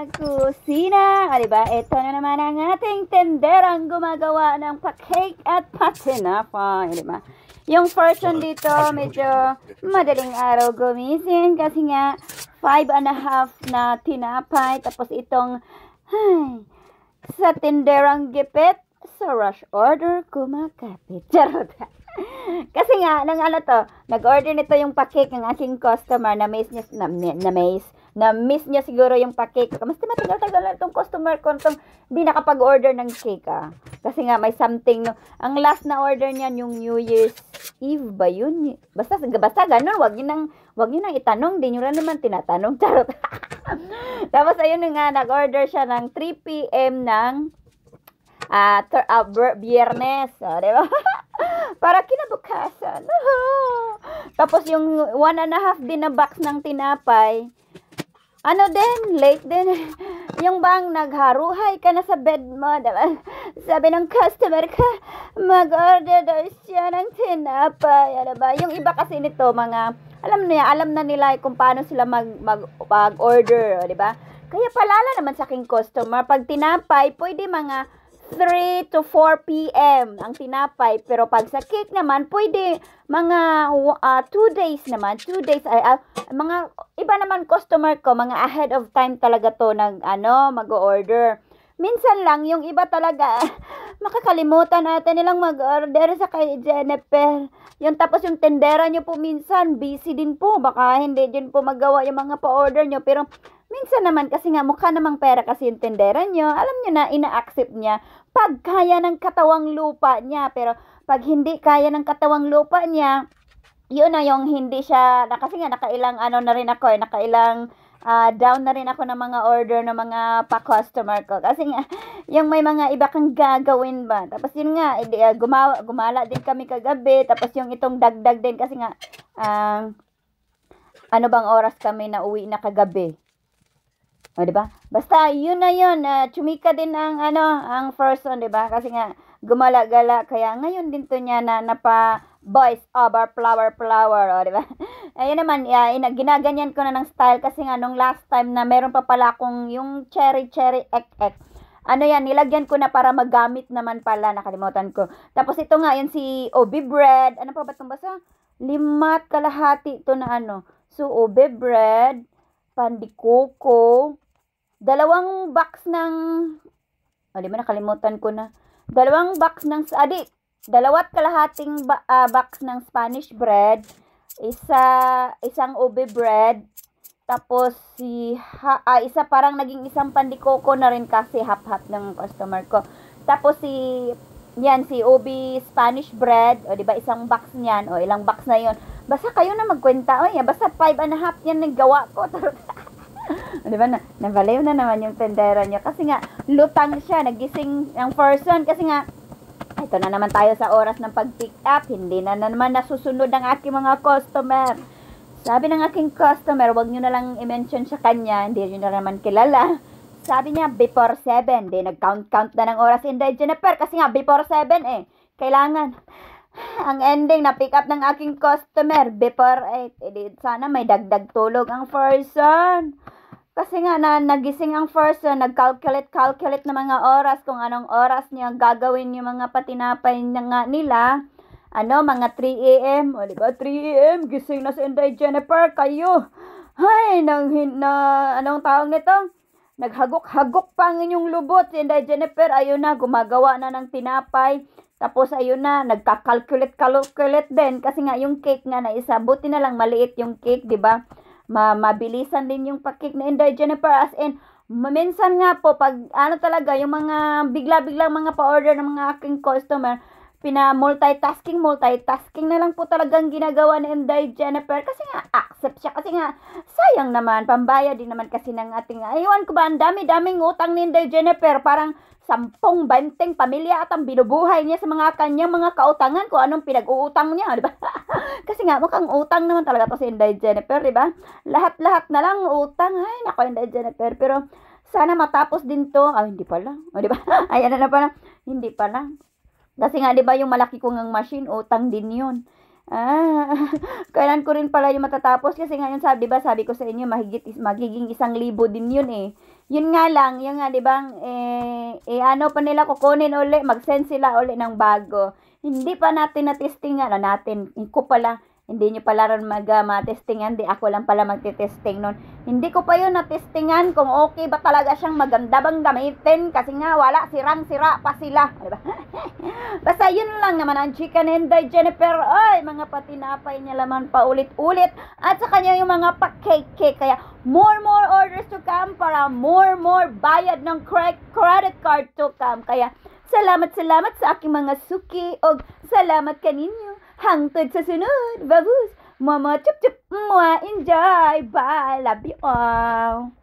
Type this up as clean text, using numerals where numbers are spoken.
kusina. O, diba? Ito na naman ang ating tenderang gumagawa ng pa-cake at patinapay. Diba? Yung version dito, medyo madaling araw gumising kasi nga 5.5 na tinapay. Tapos itong, sa tenderang gipit, sa rush order, kumakapit. Charot. Kasi nga, nag-order nito yung pa-cake ng aking customer na miss niya siguro yung pa-cake. Mas matagal-tagal na itong customer ko di nakapag-order ng cake. Kasi nga, may something. No, ang last na order niya yung New Year's Eve ba yun? Basta ganun, wag niyo nang itanong. Di niyo rin naman tinatanong. Charot. Tapos, ayun nga, nag-order siya ng 3 p.m. ng Biyernes. Diba? Para kinabukasan. Tapos yung 1.5 din na box ng tinapay, late din. Yung bang nagharuhay ka na sa bed mo, diba? Sabi ng customer ka, mag-order daw siya ng tinapay. Diba? Yung iba kasi nito, alam na nila kung paano sila mag-order, diba? Kaya palala naman sa aking customer, pag tinapay, pwede mga 3 to 4 p.m. ang tinapay. Pero pag sa cake naman, pwede mga 2 days naman. 2 days ay mga iba naman customer ko, mga ahead of time talaga to mag-order. Minsan lang yung iba talaga makakalimutan natin nilang mag-order sa kay Jennifer. Yung tapos yung tendera nyo po minsan busy din po. Baka hindi din po magawa yung mga pa-order nyo. Pero minsan naman kasi nga mukha namang pera kasi yung tendera nyo. Alam nyo na, ina-accept niya pag kaya ng katawang lupa niya. Pero pag hindi kaya ng katawang lupa niya, yun na yung hindi siya, kasi nga nakailang down na rin ako ng mga order ng mga pa-customer ko. Kasi nga, yung may mga iba kang gagawin ba. Tapos yun nga, gumala din kami kagabi. Tapos yung itong dagdag din kasi nga, ano bang oras kami na uwi na kagabi? O, diba? Basta, yun na yun. Chumika din ang person, diba? Kasi nga, gumala-gala. Kaya ngayon din to niya na voice over flower. O, diba? Ayun naman, ginaganyan ko na ng style. Kasi nga, nung last time na meron pa pala akong yung cherry ek. Nilagyan ko na para magamit naman pala. Nakalimutan ko. Tapos ito nga, yun si Obi Bread. Ano pa ba itong basa? 5.5 ito na So, Obi Bread, pandikoko, 2 box ng, di ba nakalimutan ko na, 2 box ng, 2.5 box ng Spanish bread, isang ube bread, tapos isa parang naging isang pandikoko na rin kasi half-half ng customer ko. Tapos si ube Spanish bread, o di ba isang box niyan, o ilang box na yon. Basta kayo na magkwenta, basta 5.5 yan nagawa ko. Di ba nabalayo na naman yung tendera niya kasi nga lutang siya, nagising ang person kasi nga ito na naman tayo sa oras ng pag-pick up, hindi na naman nasusunod ang aking mga customer. Sabi ng aking customer, wag nyo na lang i-mention sa kanya, hindi nyo na naman kilala. Sabi niya before 7, nag-count na ng oras Inday Jennifer kasi nga before 7 kailangan ang ending na pick up ng aking customer before 8. Sana may dagdag tulog ang person. Kasi nga nagising ang person, nag-calculate na mga oras kung anong oras niya gagawin yung mga patinapay na nga nila. Mga 3 a.m. O diba 3 a.m. gising na si Inday Jennifer kayo. Hay, anong tawag nito? Naghagok-hagok pa ang inyong lubot si Inday Jennifer. Ayun na, gumagawa na ng tinapay. Tapos ayun na, nagka-calculate din. Kasi nga yung cake nga na isa, buti na lang maliit yung cake, di ba? Mabilisan din yung pa-cake na Inday Jennifer. As in, minsan nga po, pag talaga, yung mga bigla-biglang mga pa-order ng mga aking customer, multitasking na lang po talagang ginagawa ni Inday Jennifer. Kasi nga, accept siya. Kasi nga, sayang naman, pambayad din naman kasi ng ating, aywan ko ba, ang dami-daming utang ni Inday Jennifer. Parang 10-20 pamilya at ang binubuhay niya sa mga kanyang mga kautangan kung anong pinag-uutang niya, di ba? Kasi nga, mukhang utang naman talaga to si Inday Jennifer, di ba? Lahat-lahat na lang utang. Ay, nako, Inday Jennifer. Pero, sana matapos din to. Hindi pala. O, di ba? Ayan na pala. Hindi pala. Kasi nga, di ba, yung malaki kong machine, utang din yun. Ah, kailan ko rin pala yung matatapos kasi ngayon sabi, 'di ba, sabi ko sa inyo magiging 1,000 din yun eh. Yun nga lang, yun nga 'di ba, ano pa nila kukunin uli, mag-send sila uli ng bago. Hindi pa natin na-testingan, natin, ko pala, hindi nyo pala rin matestingan, di ako lang pala magte-testing nun. Hindi ko pa yun na-testingan kung okay ba talaga siyang maganda bang gamitin kasi nga wala, sirang-sira pa sila. Diba? Basta yun lang naman ang Chika ni Inday Jennifer. Ay, mga patinapay niya laman pa ulit-ulit. At sa kanya yung mga pa-cake. Kaya more orders to come para more bayad ng credit card to come. Kaya salamat sa aking mga suki o salamat kaninyo. Hangtod sa sunod. Babus. Mama, chup chup. Enjoy. Bye. Love you all.